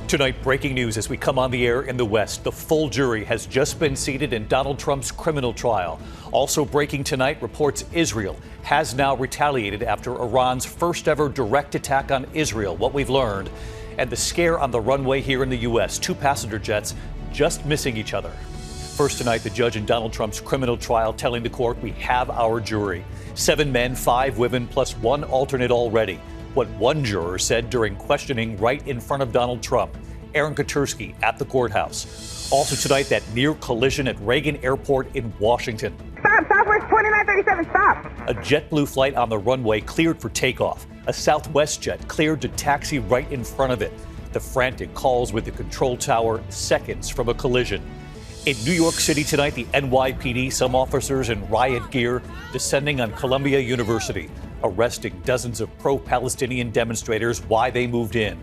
Tonight, breaking news as we come on the air in the West. The full jury has just been seated in Donald Trump's criminal trial. Also breaking tonight, reports Israel has now retaliated after Iran's first ever direct attack on Israel. What we've learned, and the scare on the runway here in the U.S. 2 passenger jets just missing each other. First tonight, the judge in Donald Trump's criminal trial telling the court we have our jury. 7 men, 5 women, plus 1 alternate already. What one juror said during questioning right in front of Donald Trump. Aaron Katersky at the courthouse. Also tonight, that near collision at Reagan Airport in Washington. Stop, where's 2937, stop. A JetBlue flight on the runway cleared for takeoff. A Southwest jet cleared to taxi right in front of it. The frantic calls with the control tower seconds from a collision. In New York City tonight, the NYPD, some officers in riot gear descending on Columbia University, arresting dozens of pro-Palestinian demonstrators. Why they moved in.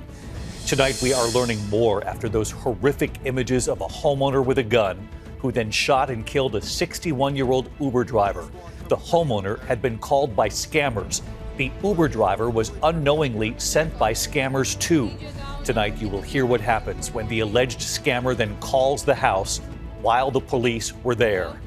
Tonight, we are learning more after those horrific images of a homeowner with a gun who then shot and killed a 61-year-old Uber driver. The homeowner had been called by scammers. The Uber driver was unknowingly sent by scammers too. Tonight, you will hear what happens when the alleged scammer then calls the house while the police were there.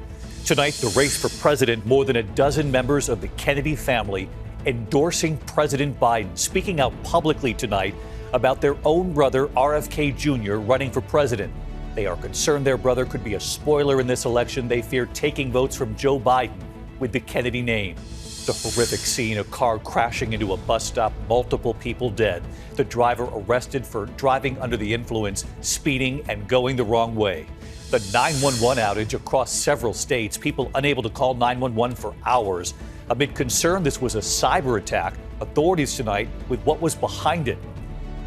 Tonight, the race for president, more than a dozen members of the Kennedy family endorsing President Biden, speaking out publicly tonight about their own brother, RFK Jr., running for president. They are concerned their brother could be a spoiler in this election. They fear taking votes from Joe Biden with the Kennedy name. The horrific scene, a car crashing into a bus stop, multiple people dead. The driver arrested for driving under the influence, speeding, and going the wrong way. The 911 outage across several states, people unable to call 911 for hours. Amid concern this was a cyber attack, authorities tonight with what was behind it.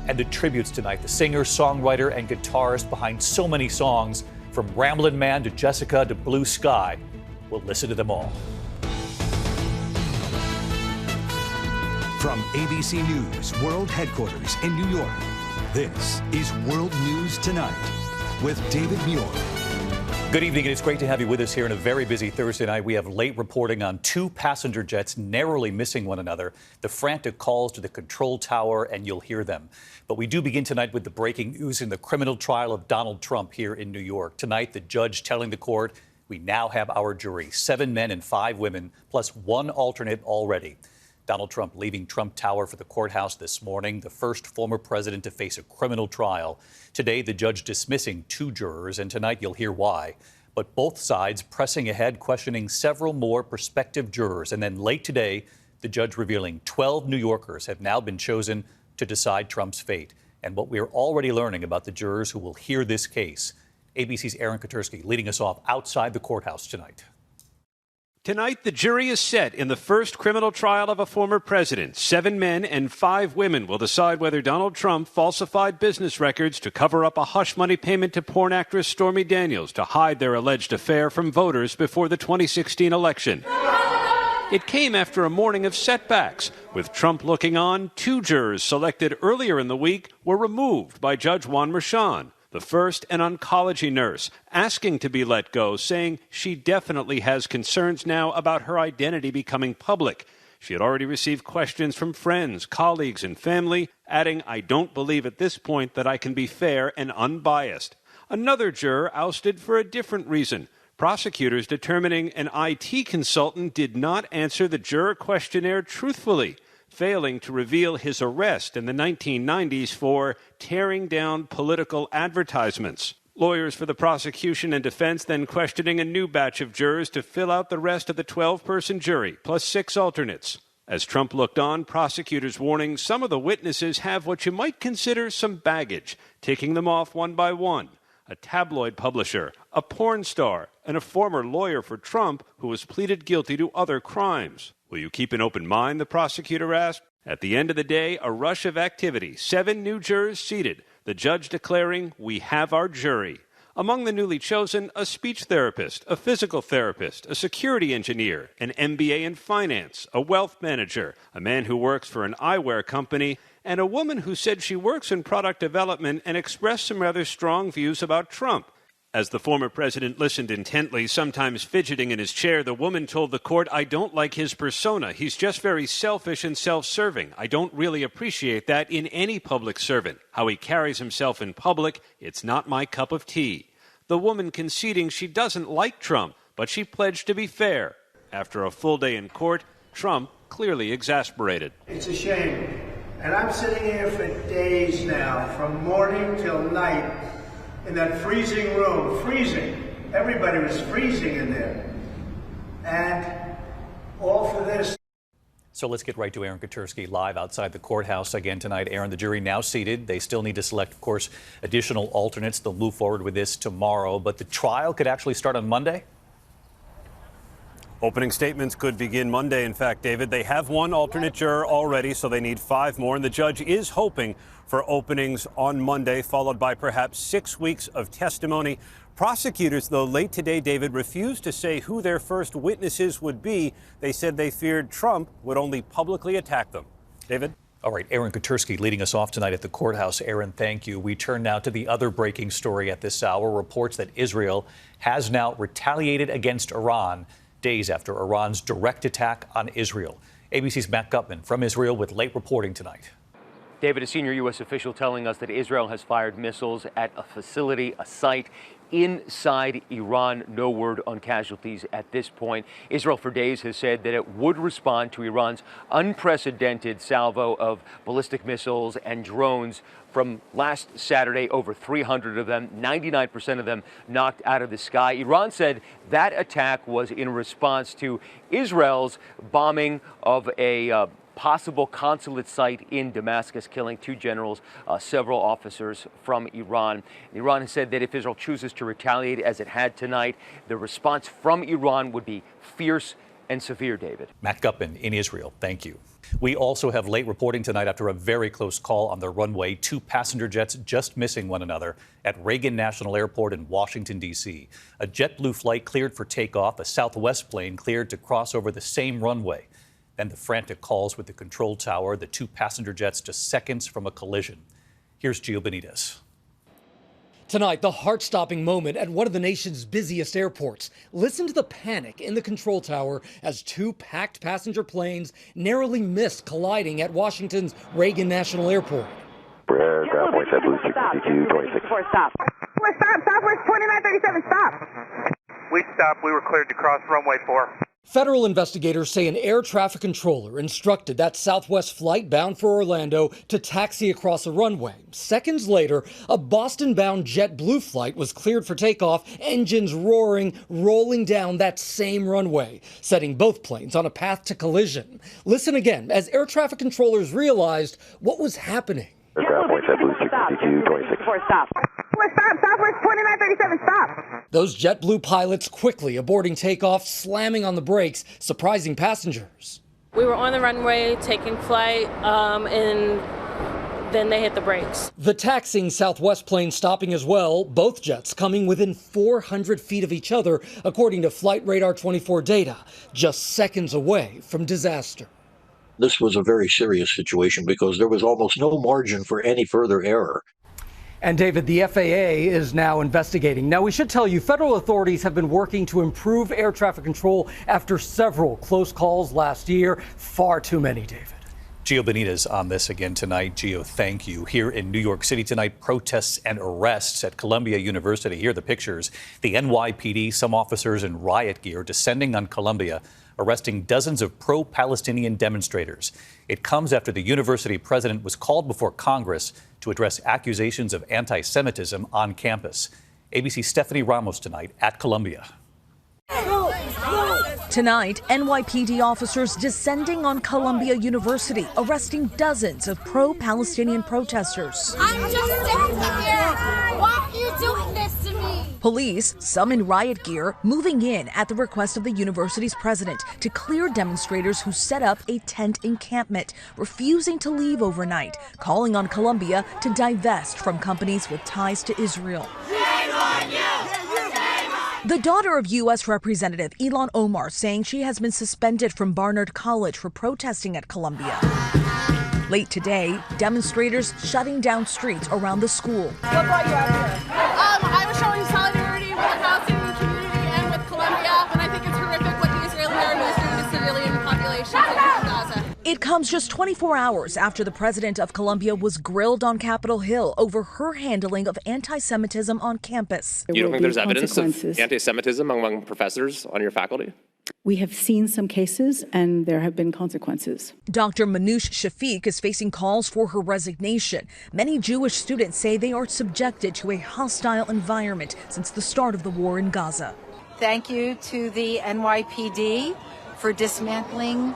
And the tributes tonight, the singer, songwriter, and guitarist behind so many songs, from Ramblin' Man to Jessica to Blue Sky. We'll listen to them all. From ABC News World Headquarters in New York, this is World News Tonight with David Muir. Good evening, and it's great to have you with us here on a very busy Thursday night. We have late reporting on 2 passenger jets narrowly missing one another, the frantic calls to the control tower, and you'll hear them. But we do begin tonight with the breaking news in the criminal trial of Donald Trump here in New York. Tonight, the judge telling the court we now have our jury, 7 men and 5 women, plus 1 alternate already. Donald Trump leaving Trump Tower for the courthouse this morning, the first former president to face a criminal trial. Today, the judge dismissing 2 jurors, and tonight you'll hear why. But both sides pressing ahead, questioning several more prospective jurors. And then late today, the judge revealing 12 New Yorkers have now been chosen to decide Trump's fate. And what we're already learning about the jurors who will hear this case. ABC's Aaron Katersky leading us off outside the courthouse tonight. Tonight, the jury is set in the first criminal trial of a former president. 7 men and 5 women will decide whether Donald Trump falsified business records to cover up a hush money payment to porn actress Stormy Daniels to hide their alleged affair from voters before the 2016 election. It came after a morning of setbacks. With Trump looking on, 2 jurors selected earlier in the week were removed by Judge Juan Merchan. The first, an oncology nurse, asking to be let go, saying she definitely has concerns now about her identity becoming public. She had already received questions from friends, colleagues, and family, adding, "I don't believe at this point that I can be fair and unbiased." Another juror ousted for a different reason. Prosecutors determining an IT consultant did not answer the juror questionnaire truthfully, failing to reveal his arrest in the 1990s for tearing down political advertisements. Lawyers for the prosecution and defense then questioning a new batch of jurors to fill out the rest of the 12-person jury, plus 6 alternates. As Trump looked on, prosecutors warning some of the witnesses have what you might consider some baggage, taking them off one by one. A tabloid publisher, a porn star, and a former lawyer for Trump who was pleaded guilty to other crimes. Will you keep an open mind, the prosecutor asked? At the end of the day, a rush of activity. 7 new jurors seated. The judge declaring, "We have our jury." Among the newly chosen, a speech therapist, a physical therapist, a security engineer, an MBA in finance, a wealth manager, a man who works for an eyewear company, and a woman who said she works in product development and expressed some rather strong views about Trump. As the former president listened intently, sometimes fidgeting in his chair, the woman told the court, "I don't like his persona. He's just very selfish and self-serving. I don't really appreciate that in any public servant. How he carries himself in public, it's not my cup of tea." The woman conceding she doesn't like Trump, but she pledged to be fair. After a full day in court, Trump clearly exasperated. It's a shame. And I'm sitting here for days now, from morning till night, in that freezing room, freezing. Everybody was freezing in there. And all for this. So let's get right to Aaron Katersky live outside the courthouse again tonight. Aaron, the jury now seated. They still need to select, of course, additional alternates. They'll move forward with this tomorrow, but the trial could actually start on Monday? Opening statements could begin Monday. In fact, David, they have one alternate juror already, so they need 5 more. And the judge is hoping for openings on Monday, followed by perhaps 6 weeks of testimony. Prosecutors, though, late today, David, refused to say who their first witnesses would be. They said they feared Trump would only publicly attack them. David? All right, Aaron Katersky leading us off tonight at the courthouse. Aaron, thank you. We turn now to the other breaking story at this hour. Reports that Israel has now retaliated against Iran days after Iran's direct attack on Israel. ABC's Matt Gutman from Israel with late reporting tonight. David, a senior U.S. official telling us that Israel has fired missiles at a facility, a site inside Iran. No word on casualties at this point. Israel for days has said that it would respond to Iran's unprecedented salvo of ballistic missiles and drones from last Saturday, over 300 of them, 99% of them knocked out of the sky. Iran said that attack was in response to Israel's bombing of a possible consulate site in Damascus, killing 2 generals, several officers from Iran. Iran has said that if Israel chooses to retaliate as it had tonight, the response from Iran would be fierce and severe, David. Matt Gutman in Israel, thank you. We also have late reporting tonight after a very close call on the runway. 2 passenger jets just missing one another at Reagan National Airport in Washington, D.C. A JetBlue flight cleared for takeoff, a Southwest plane cleared to cross over the same runway. Then the frantic calls with the control tower, the 2 passenger jets just seconds from a collision. Here's Gio Benitez. Tonight, the heart-stopping moment at one of the nation's busiest airports. Listen to the panic in the control tower as 2 packed passenger planes narrowly missed colliding at Washington's Reagan National Airport. Stop. Southwest 2937, stop. We stopped. We were cleared to cross runway 4. Federal investigators say an air traffic controller instructed that Southwest flight bound for Orlando to taxi across a runway. Seconds later, a Boston-bound JetBlue flight was cleared for takeoff, engines roaring, rolling down that same runway, setting both planes on a path to collision. Listen again as air traffic controllers realized what was happening. Stop. Southwest 2937, stop. Those JetBlue pilots quickly aborting takeoff, slamming on the brakes, surprising passengers. We were on the runway taking flight, and then they hit the brakes. The taxiing Southwest plane stopping as well, both jets coming within 400 feet of each other, according to Flight Radar 24 data, just seconds away from disaster. This was a very serious situation because there was almost no margin for any further error. And David, the FAA is now investigating. Now, we should tell you, federal authorities have been working to improve air traffic control after several close calls last year. Far too many, David. Gio Benitez on this again tonight. Gio, thank you. Here in New York City tonight, protests and arrests at Columbia University. Here are the pictures. The NYPD, some officers in riot gear descending on Columbia, arresting dozens of pro-Palestinian demonstrators. It comes after the university president was called before Congress to address accusations of anti-Semitism on campus. ABC's Stephanie Ramos tonight at Columbia. Tonight, NYPD officers descending on Columbia University, arresting dozens of pro-Palestinian protesters. I'm just standing here. Why are you doing this to me? Police, some in riot gear, moving in at the request of the university's president to clear demonstrators who set up a tent encampment, refusing to leave overnight, calling on Columbia to divest from companies with ties to Israel. The daughter of U.S. Representative Ilhan Omar saying she has been suspended from Barnard College for protesting at Columbia. Late today, demonstrators shutting down streets around the school. What brought you out here? I was showing solidarity It comes just 24 hours after the president of Colombia was grilled on Capitol Hill over her handling of anti-Semitism on campus. You don't think there's evidence of anti-Semitism among professors on your faculty? We have seen some cases, and there have been consequences. Dr. Manoush Shafiq is facing calls for her resignation. Many Jewish students say they are subjected to a hostile environment since the start of the war in Gaza. Thank you to the NYPD for dismantling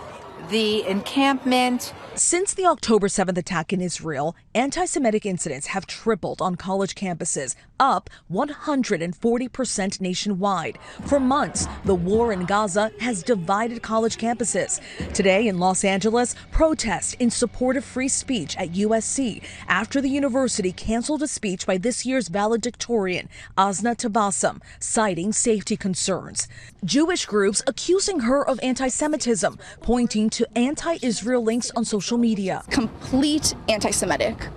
the encampment. Since the October 7th attack in Israel, anti-Semitic incidents have tripled on college campuses, up 140% nationwide. For months, the war in Gaza has divided college campuses. Today in Los Angeles, protests in support of free speech at USC after the university canceled a speech by this year's valedictorian, Asna Tabassum, citing safety concerns. Jewish groups accusing her of anti-Semitism, pointing to anti-Israel links on social media. Complete anti-Semitic.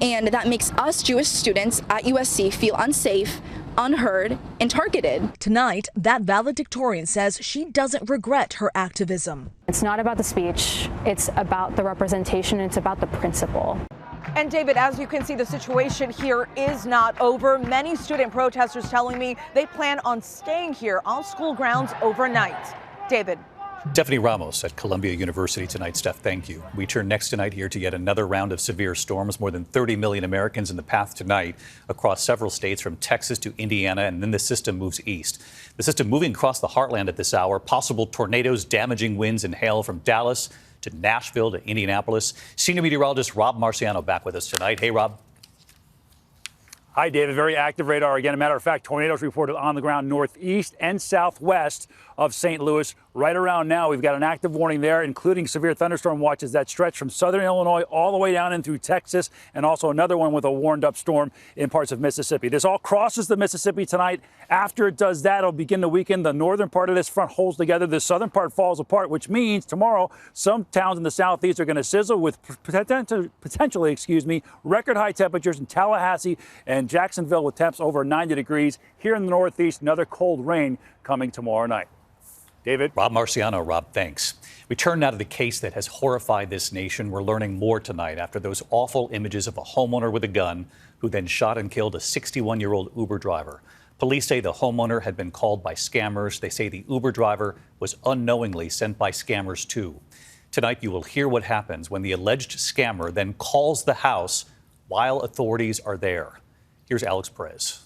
And that makes us Jewish students at USC feel unsafe, unheard, and targeted. Tonight, that valedictorian says she doesn't regret her activism. It's not about the speech, it's about the representation, it's about the principle. And David, as you can see, the situation here is not over. Many student protesters telling me they plan on staying here on school grounds overnight. David. Stephanie Ramos at Columbia University tonight. Steph, thank you. We turn next tonight here to yet another round of severe storms. More than 30 million Americans in the path tonight across several states from Texas to Indiana, and then the system moves east. The system moving across the heartland at this hour. Possible tornadoes, damaging winds and hail from Dallas to Nashville to Indianapolis. Senior meteorologist Rob Marciano back with us tonight. Hey, Rob. Hi, David. Very active radar again. As a matter of fact, tornadoes reported on the ground northeast and southwest of St. Louis. Right around now, we've got an active warning there, including severe thunderstorm watches that stretch from southern Illinois all the way down in through Texas, and also another one with a warned up storm in parts of Mississippi. This all crosses the Mississippi tonight. After it does that, it'll begin to weaken. The northern part of this front holds together. The southern part falls apart, which means tomorrow some towns in the southeast are going to sizzle with potentially, record high temperatures in Tallahassee and Jacksonville with temps over 90 degrees. Here in the northeast, another cold rain coming tomorrow night. David. Rob Marciano. Rob, thanks. We turn now to the case that has horrified this nation. We're learning more tonight after those awful images of a homeowner with a gun who then shot and killed a 61-year-old Uber driver. Police say the homeowner had been called by scammers. They say the Uber driver was unknowingly sent by scammers too. Tonight, you will hear what happens when the alleged scammer then calls the house while authorities are there. Here's Alex Perez.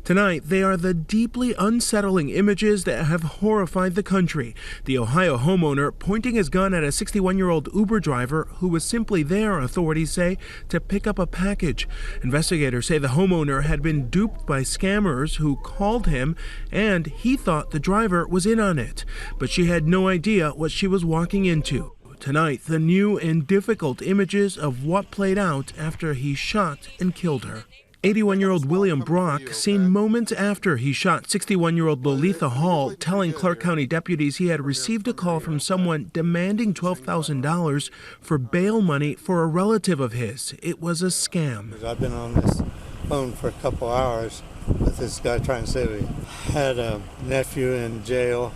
Tonight, they are the deeply unsettling images that have horrified the country. The Ohio homeowner pointing his gun at a 61-year-old Uber driver who was simply there, authorities say, to pick up a package. Investigators say the homeowner had been duped by scammers who called him, and he thought the driver was in on it. But she had no idea what she was walking into. Tonight, the new and difficult images of what played out after he shot and killed her. 81-year-old William Brock, seen moments after he shot 61-year-old Lolitha Hall, telling Clark County deputies he had received a call from someone demanding $12,000 for bail money for a relative of his. It was a scam. I've been on this phone for a couple hours with this guy trying to save me. Had a nephew in jail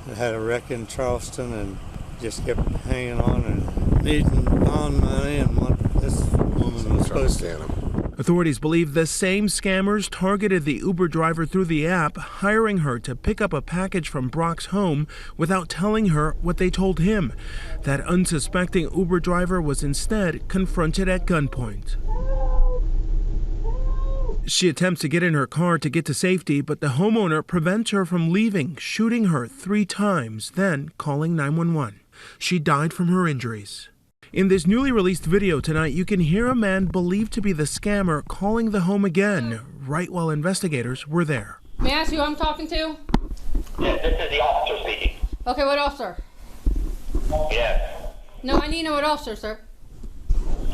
and had a wreck in Charleston and just kept hanging on and needing bond money, and this woman was supposed to. Authorities believe the same scammers targeted the Uber driver through the app, hiring her to pick up a package from Brock's home without telling her what they told him. That unsuspecting Uber driver was instead confronted at gunpoint. She attempts to get in her car to get to safety, but the homeowner prevents her from leaving, shooting her 3 times, then calling 911. She died from her injuries. In this newly released video tonight, you can hear a man believed to be the scammer calling the home again, right while investigators were there. May I ask who I'm talking to? Yes, this is the officer speaking. Okay, what officer? Yes. No, I need to know what officer, sir.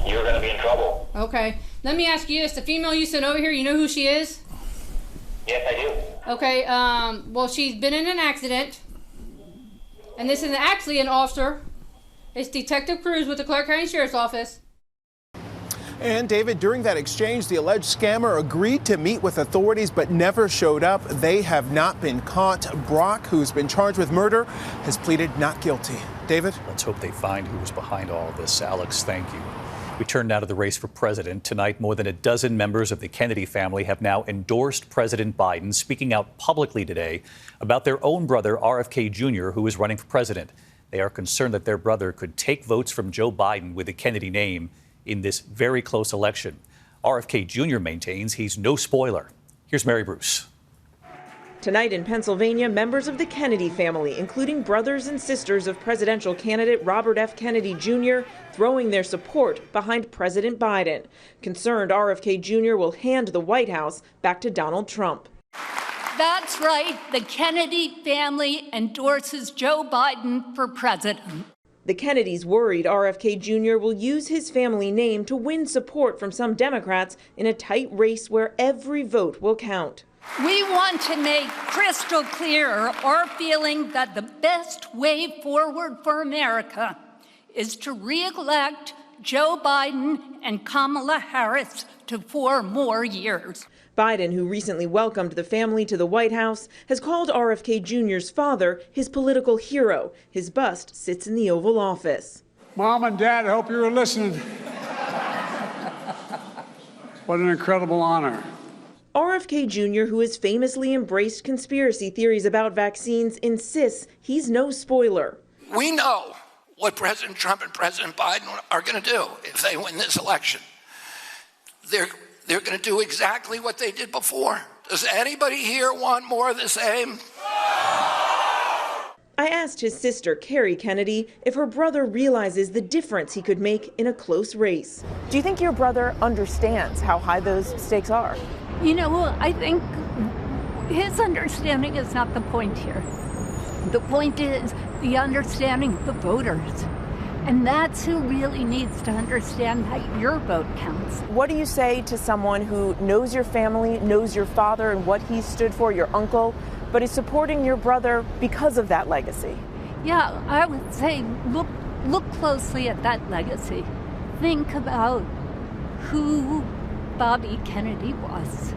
You're going to be in trouble. Okay. Let me ask you this. The female you sent over here, you know who she is? Yes, I do. Okay, well, she's been in an accident. And this is actually an officer. It's Detective Cruz with the Clark County Sheriff's Office. And David, during that exchange, the alleged scammer agreed to meet with authorities but never showed up. They have not been caught. Brock, who's been charged with murder, has pleaded not guilty. David? Let's hope they find who was behind all of this. Alex, thank you. We turn now to the race for president. Tonight, more than a dozen members of the Kennedy family have now endorsed President Biden, speaking out publicly today about their own brother, RFK Jr., who is running for president. They are concerned that their brother could take votes from Joe Biden with the Kennedy name in this very close election. RFK Jr. maintains he's no spoiler. Here's Mary Bruce. Tonight in Pennsylvania, members of the Kennedy family, including brothers and sisters of presidential candidate Robert F. Kennedy Jr., throwing their support behind President Biden. Concerned RFK Jr. will hand the White House back to Donald Trump. That's right. The Kennedy family endorses Joe Biden for president. The Kennedys worried RFK Jr. will use his family name to win support from some Democrats in a tight race where every vote will count. We want to make crystal clear our feeling that the best way forward for America is to re-elect Joe Biden and Kamala Harris to 4 more years. Biden, who recently welcomed the family to the White House, has called RFK Jr.'s father his political hero. His bust sits in the Oval Office. Mom and Dad, I hope you were listening. What an incredible honor. RFK Jr., who has famously embraced conspiracy theories about vaccines, insists he's no spoiler. We know what President Trump and President Biden are going to do if they win this election. They're going to do exactly what they did before. Does anybody here want more of the same? I asked his sister, Carrie Kennedy, if her brother realizes the difference he could make in a close race. Do you think your brother understands how high those stakes are? You know, I think his understanding is not the point here. The point is the understanding of the voters. And that's who really needs to understand that your vote counts. What do you say to someone who knows your family, knows your father and what he stood for, your uncle, but is supporting your brother because of that legacy? Yeah, I would say look closely at that legacy. Think about who Bobby Kennedy was,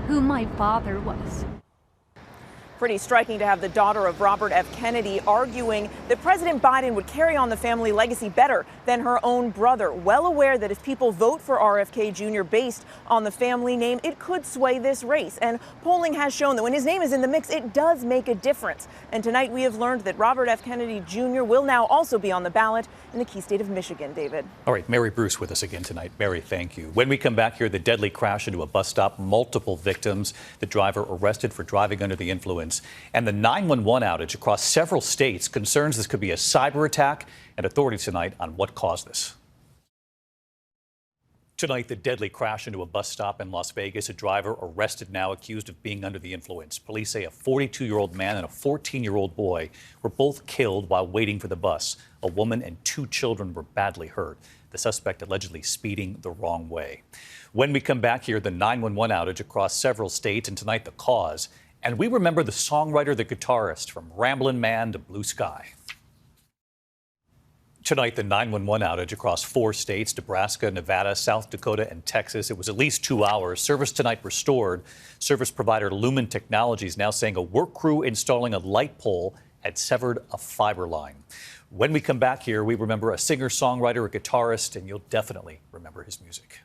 who my father was. Pretty striking to have the daughter of Robert F. Kennedy arguing that President Biden would carry on the family legacy better than her own brother, well aware that if people vote for RFK Jr. based on the family name, it could sway this race. And polling has shown that when his name is in the mix, it does make a difference. And tonight we have learned that Robert F. Kennedy Jr. will now also be on the ballot in the key state of Michigan, David. All right, Mary Bruce with us again tonight. Mary, thank you. When we come back here, the deadly crash into a bus stop, multiple victims, the driver arrested for driving under the influence, and the 911 outage across several states. Concerns this could be a cyber attack, and authorities tonight on what caused this. Tonight, the deadly crash into a bus stop in Las Vegas. A driver arrested now, accused of being under the influence. Police say a 42-year-old man and a 14-year-old boy were both killed while waiting for the bus. A woman and 2 children were badly hurt. The suspect allegedly speeding the wrong way. When we come back here, the 911 outage across several states, and tonight the cause. And we remember the songwriter, the guitarist, from Ramblin' Man to Blue Sky. Tonight, the 911 outage across 4 states, Nebraska, Nevada, South Dakota, and Texas. It was at least 2 hours. Service tonight restored. Service provider Lumen Technologies now saying a work crew installing a light pole had severed a fiber line. When we come back here, we remember a singer, songwriter, a guitarist, and you'll definitely remember his music.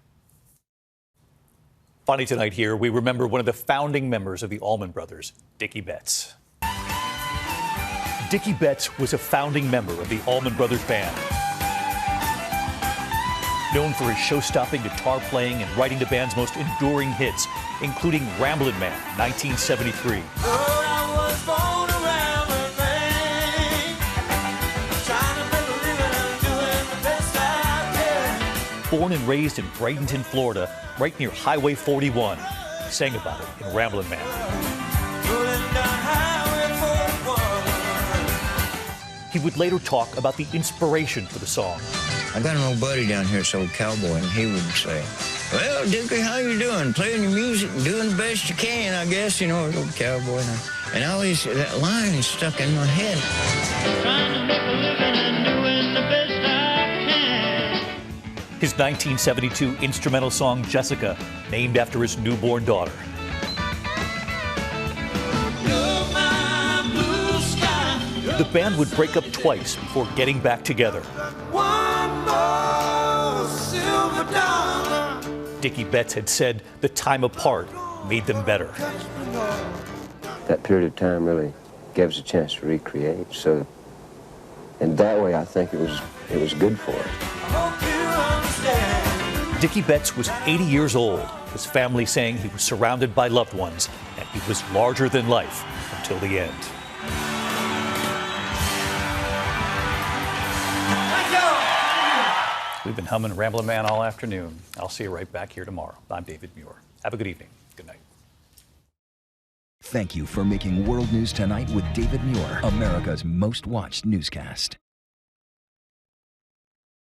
Finally tonight here, we remember one of the founding members of the Allman Brothers, Dickey Betts. Dickey Betts was a founding member of the Allman Brothers Band. Known for his show-stopping guitar playing and writing the band's most enduring hits, including Ramblin' Man, 1973. Born and raised in Bradenton, Florida, right near Highway 41. He sang about it in Ramblin' Man. He would later talk about the inspiration for the song. I got an old buddy down here, this old cowboy, and he would say, "Well, Dickie, how you doing? Playing your music and doing the best you can, I guess," you know, an old cowboy. And I always, that line is stuck in my head. Trying to make a living and doing the best I can. His 1972 instrumental song, Jessica, named after his newborn daughter. The band would break up twice before getting back together. Dickey Betts had said the time apart made them better. That period of time really gave us a chance to recreate. So, in that way, I think it was good for us. Dickey Betts was 80 years old, his family saying he was surrounded by loved ones and he was larger than life until the end. We've been humming Ramblin' Man all afternoon. I'll see you right back here tomorrow. I'm David Muir. Have a good evening. Good night. Thank you for making World News Tonight with David Muir, America's most watched newscast.